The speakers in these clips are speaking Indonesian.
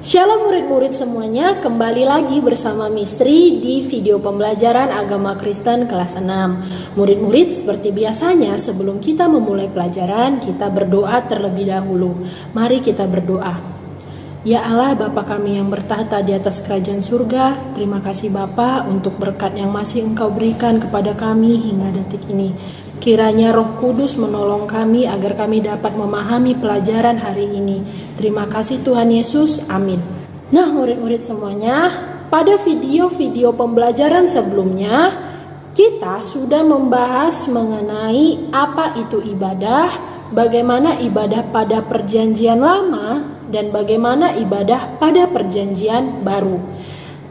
Shalom murid-murid semuanya, kembali lagi bersama Misteri di video pembelajaran agama Kristen kelas 6. Murid-murid, seperti biasanya sebelum kita memulai pelajaran, kita berdoa terlebih dahulu. Mari kita berdoa. Ya Allah, Bapa kami yang bertahta di atas kerajaan surga, terima kasih Bapa untuk berkat yang masih Engkau berikan kepada kami hingga detik ini. Kiranya Roh Kudus menolong kami agar kami dapat memahami pelajaran hari ini. Terima kasih Tuhan Yesus, amin. Nah murid-murid semuanya, pada video-video pembelajaran sebelumnya, kita sudah membahas mengenai apa itu ibadah, bagaimana ibadah pada perjanjian lama, dan bagaimana ibadah pada perjanjian baru.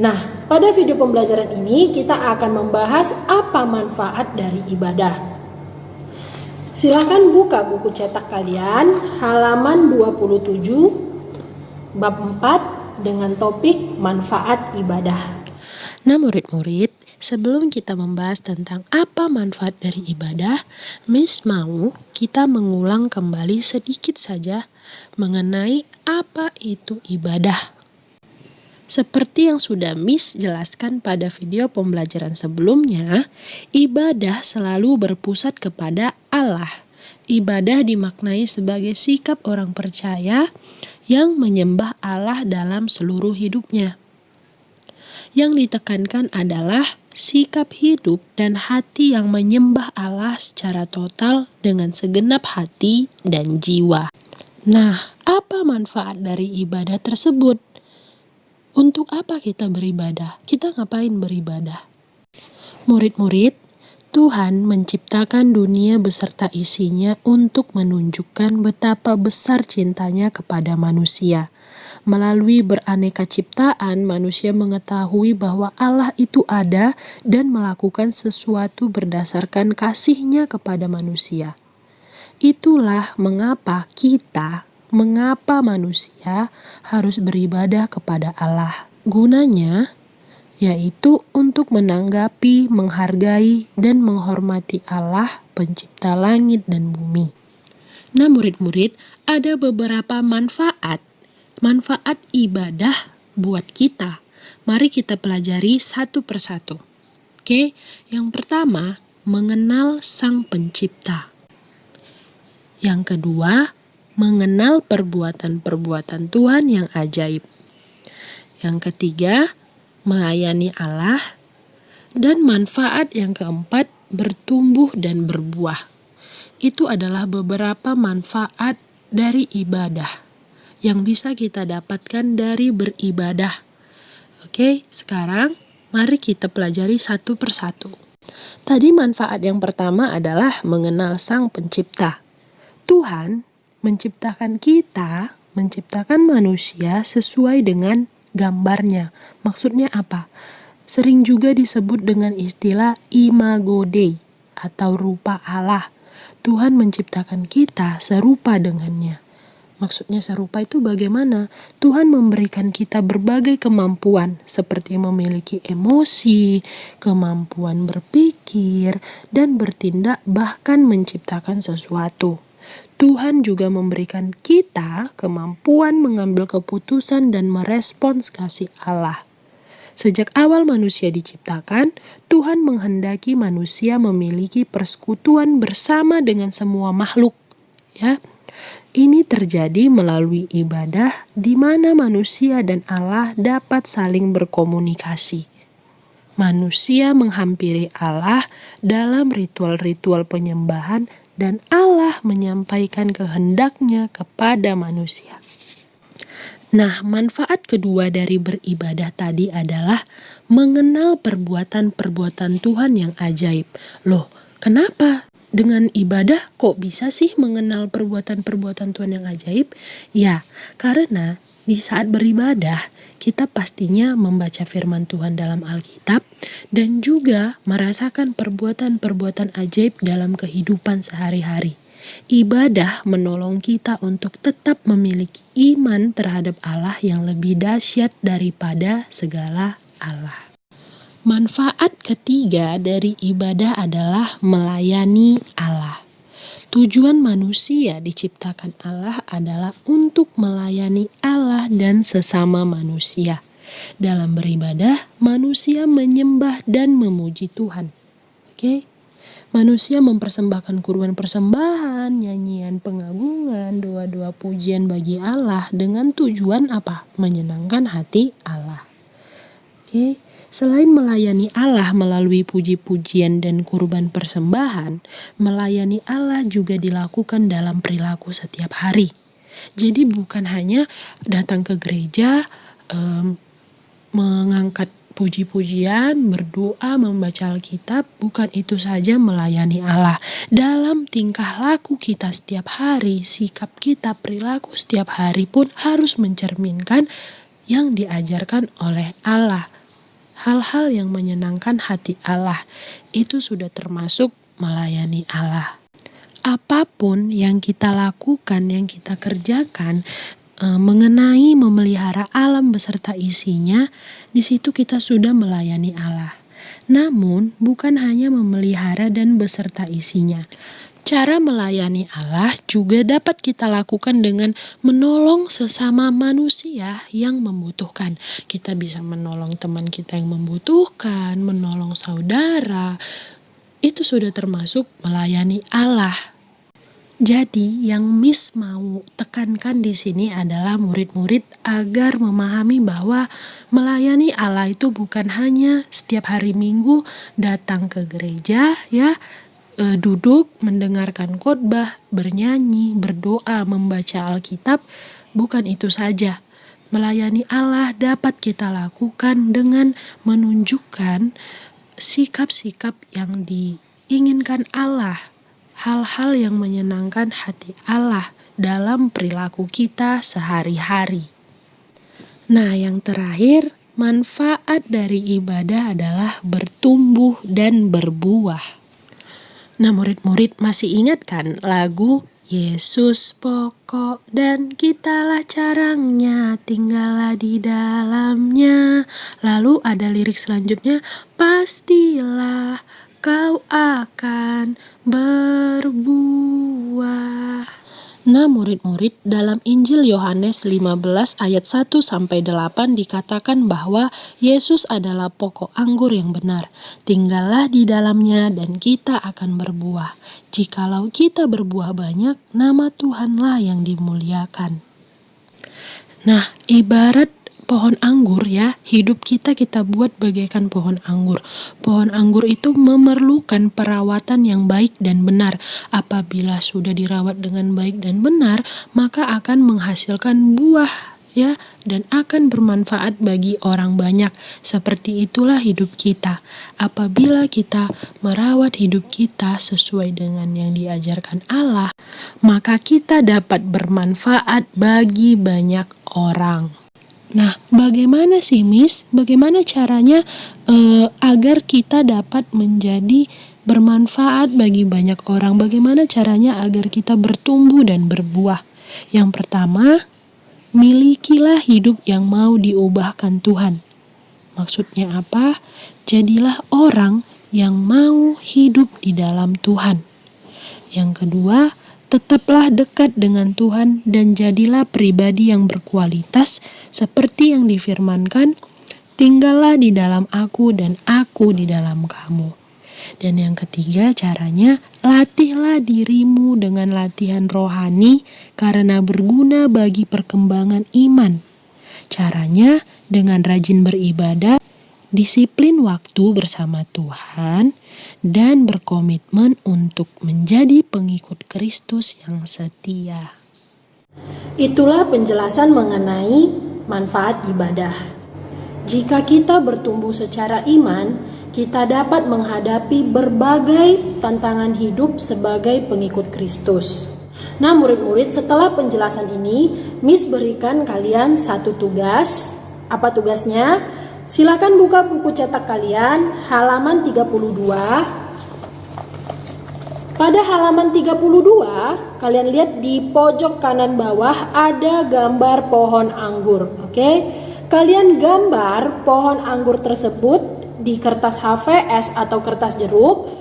Nah, pada video pembelajaran ini kita akan membahas apa manfaat dari ibadah. Silakan buka buku cetak kalian halaman 27 bab 4 dengan topik manfaat ibadah. Nah murid-murid, sebelum kita membahas tentang apa manfaat dari ibadah, Miss mau kita mengulang kembali sedikit saja mengenai apa itu ibadah. Seperti yang sudah Miss jelaskan pada video pembelajaran sebelumnya, ibadah selalu berpusat kepada Allah. Ibadah dimaknai sebagai sikap orang percaya yang menyembah Allah dalam seluruh hidupnya. Yang ditekankan adalah sikap hidup dan hati yang menyembah Allah secara total dengan segenap hati dan jiwa. Nah, apa manfaat dari ibadah tersebut? Untuk apa kita beribadah? Kita ngapain beribadah? Murid-murid, Tuhan menciptakan dunia beserta isinya untuk menunjukkan betapa besar cintanya kepada manusia. Melalui beraneka ciptaan, manusia mengetahui bahwa Allah itu ada dan melakukan sesuatu berdasarkan kasih-Nya kepada manusia. Itulah mengapa manusia harus beribadah kepada Allah. Gunanya yaitu untuk menanggapi, menghargai, dan menghormati Allah, pencipta langit dan bumi. Nah murid-murid, ada beberapa manfaat ibadah buat kita. Mari kita pelajari satu persatu. Oke, yang pertama, mengenal Sang Pencipta. Yang kedua, mengenal perbuatan-perbuatan Tuhan yang ajaib. Yang ketiga, melayani Allah. Dan manfaat yang keempat, bertumbuh dan berbuah. Itu adalah beberapa manfaat dari ibadah yang bisa kita dapatkan dari beribadah. Oke, sekarang mari kita pelajari satu persatu. Tadi manfaat yang pertama adalah mengenal Sang Pencipta. Tuhan menciptakan manusia sesuai dengan gambarnya. Maksudnya apa? Sering juga disebut dengan istilah imago Dei atau rupa Allah. Tuhan menciptakan kita serupa dengannya. Maksudnya serupa itu bagaimana? Tuhan memberikan kita berbagai kemampuan seperti memiliki emosi, kemampuan berpikir, dan bertindak, bahkan menciptakan sesuatu. Tuhan juga memberikan kita kemampuan mengambil keputusan dan merespons kasih Allah. Sejak awal manusia diciptakan, Tuhan menghendaki manusia memiliki persekutuan bersama dengan semua makhluk. Ya, ini terjadi melalui ibadah di mana manusia dan Allah dapat saling berkomunikasi. Manusia menghampiri Allah dalam ritual-ritual penyembahan dan Allah menyampaikan kehendak-Nya kepada manusia. Nah, manfaat kedua dari beribadah tadi adalah mengenal perbuatan-perbuatan Tuhan yang ajaib. Loh, kenapa dengan ibadah kok bisa sih mengenal perbuatan-perbuatan Tuhan yang ajaib? Ya, karena di saat beribadah, kita pastinya membaca firman Tuhan dalam Alkitab dan juga merasakan perbuatan-perbuatan ajaib dalam kehidupan sehari-hari. Ibadah menolong kita untuk tetap memiliki iman terhadap Allah yang lebih dahsyat daripada segala Allah. Manfaat ketiga dari ibadah adalah melayani Allah. Tujuan manusia diciptakan Allah adalah untuk melayani Allah dan sesama manusia. Dalam beribadah, manusia menyembah dan memuji Tuhan. Oke? Manusia mempersembahkan kurban persembahan, nyanyian pengagungan, doa-doa pujian bagi Allah dengan tujuan apa? Menyenangkan hati Allah. Oke? Selain melayani Allah melalui puji-pujian dan kurban persembahan, melayani Allah juga dilakukan dalam perilaku setiap hari. Jadi bukan hanya datang ke gereja, mengangkat puji-pujian, berdoa, membaca Alkitab, bukan itu saja melayani Allah. Dalam tingkah laku kita setiap hari, sikap kita, perilaku setiap hari pun harus mencerminkan yang diajarkan oleh Allah. Hal-hal yang menyenangkan hati Allah, itu sudah termasuk melayani Allah. Apapun yang kita lakukan, yang kita kerjakan, mengenai memelihara alam beserta isinya, di situ kita sudah melayani Allah. Namun, bukan hanya memelihara dan beserta isinya. Cara melayani Allah juga dapat kita lakukan dengan menolong sesama manusia yang membutuhkan. Kita bisa menolong teman kita yang membutuhkan, menolong saudara. Itu sudah termasuk melayani Allah. Jadi yang Miss mau tekankan di sini adalah murid-murid agar memahami bahwa melayani Allah itu bukan hanya setiap hari Minggu datang ke gereja ya, duduk mendengarkan khotbah, bernyanyi, berdoa, membaca Alkitab, bukan itu saja. Melayani Allah dapat kita lakukan dengan menunjukkan sikap-sikap yang diinginkan Allah. Hal-hal yang menyenangkan hati Allah dalam perilaku kita sehari-hari. Nah, yang terakhir, manfaat dari ibadah adalah bertumbuh dan berbuah. Nah, murid-murid masih ingat kan lagu Yesus pokok dan kitalah carangnya, tinggallah di dalamnya. Lalu ada lirik selanjutnya, pastilah kau akan berbuah. Nah, murid-murid, dalam Injil Yohanes 15 ayat 1-8 dikatakan bahwa Yesus adalah pokok anggur yang benar. Tinggallah di dalamnya dan kita akan berbuah. Jikalau kita berbuah banyak, nama Tuhanlah yang dimuliakan. Nah, ibarat pohon anggur ya, hidup kita buat bagaikan pohon anggur. Pohon anggur itu memerlukan perawatan yang baik dan benar. Apabila sudah dirawat dengan baik dan benar, maka akan menghasilkan buah ya, dan akan bermanfaat bagi orang banyak. Seperti itulah hidup kita. Apabila kita merawat hidup kita sesuai dengan yang diajarkan Allah, maka kita dapat bermanfaat bagi banyak orang. Nah, bagaimana sih Miss? Bagaimana caranya agar kita dapat menjadi bermanfaat bagi banyak orang? Bagaimana caranya agar kita bertumbuh dan berbuah? Yang pertama, milikilah hidup yang mau diubahkan Tuhan. Maksudnya apa? Jadilah orang yang mau hidup di dalam Tuhan. Yang kedua, tetaplah dekat dengan Tuhan dan jadilah pribadi yang berkualitas seperti yang difirmankan, tinggallah di dalam aku dan aku di dalam kamu. Dan yang ketiga caranya, latihlah dirimu dengan latihan rohani karena berguna bagi perkembangan iman. Caranya dengan rajin beribadah, disiplin waktu bersama Tuhan, dan berkomitmen untuk menjadi pengikut Kristus yang setia. Itulah penjelasan mengenai manfaat ibadah. Jika kita bertumbuh secara iman, kita dapat menghadapi berbagai tantangan hidup sebagai pengikut Kristus. Nah, murid-murid, setelah penjelasan ini, Miss berikan kalian satu tugas. Apa tugasnya? Silakan buka buku cetak kalian, halaman 32. Pada halaman 32, kalian lihat di pojok kanan bawah ada gambar pohon anggur. Oke? Kalian gambar pohon anggur tersebut di kertas HVS atau kertas jeruk.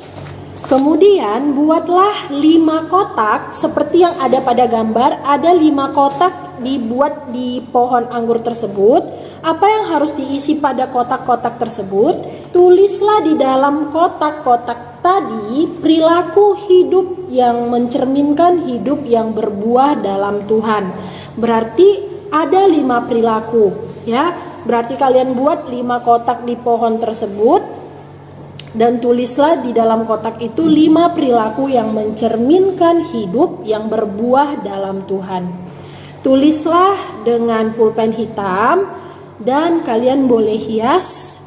Kemudian buatlah 5 kotak seperti yang ada pada gambar. Ada 5 kotak dibuat di pohon anggur tersebut. Apa yang harus diisi pada kotak-kotak tersebut? Tulislah di dalam kotak-kotak tadi perilaku hidup yang mencerminkan hidup yang berbuah dalam Tuhan. Berarti ada 5 perilaku, ya. Berarti kalian buat 5 kotak di pohon tersebut. Dan tulislah di dalam kotak itu 5 perilaku yang mencerminkan hidup yang berbuah dalam Tuhan. Tulislah dengan pulpen hitam dan kalian boleh hias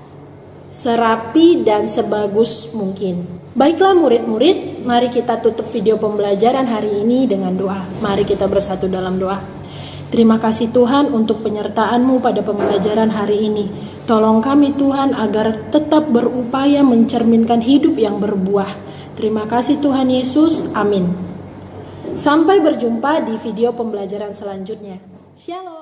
serapi dan sebagus mungkin. Baiklah murid-murid, mari kita tutup video pembelajaran hari ini dengan doa. Mari kita bersatu dalam doa. Terima kasih Tuhan untuk penyertaan-Mu pada pembelajaran hari ini. Tolong kami Tuhan agar tetap berupaya mencerminkan hidup yang berbuah. Terima kasih Tuhan Yesus. Amin. Sampai berjumpa di video pembelajaran selanjutnya. Shalom.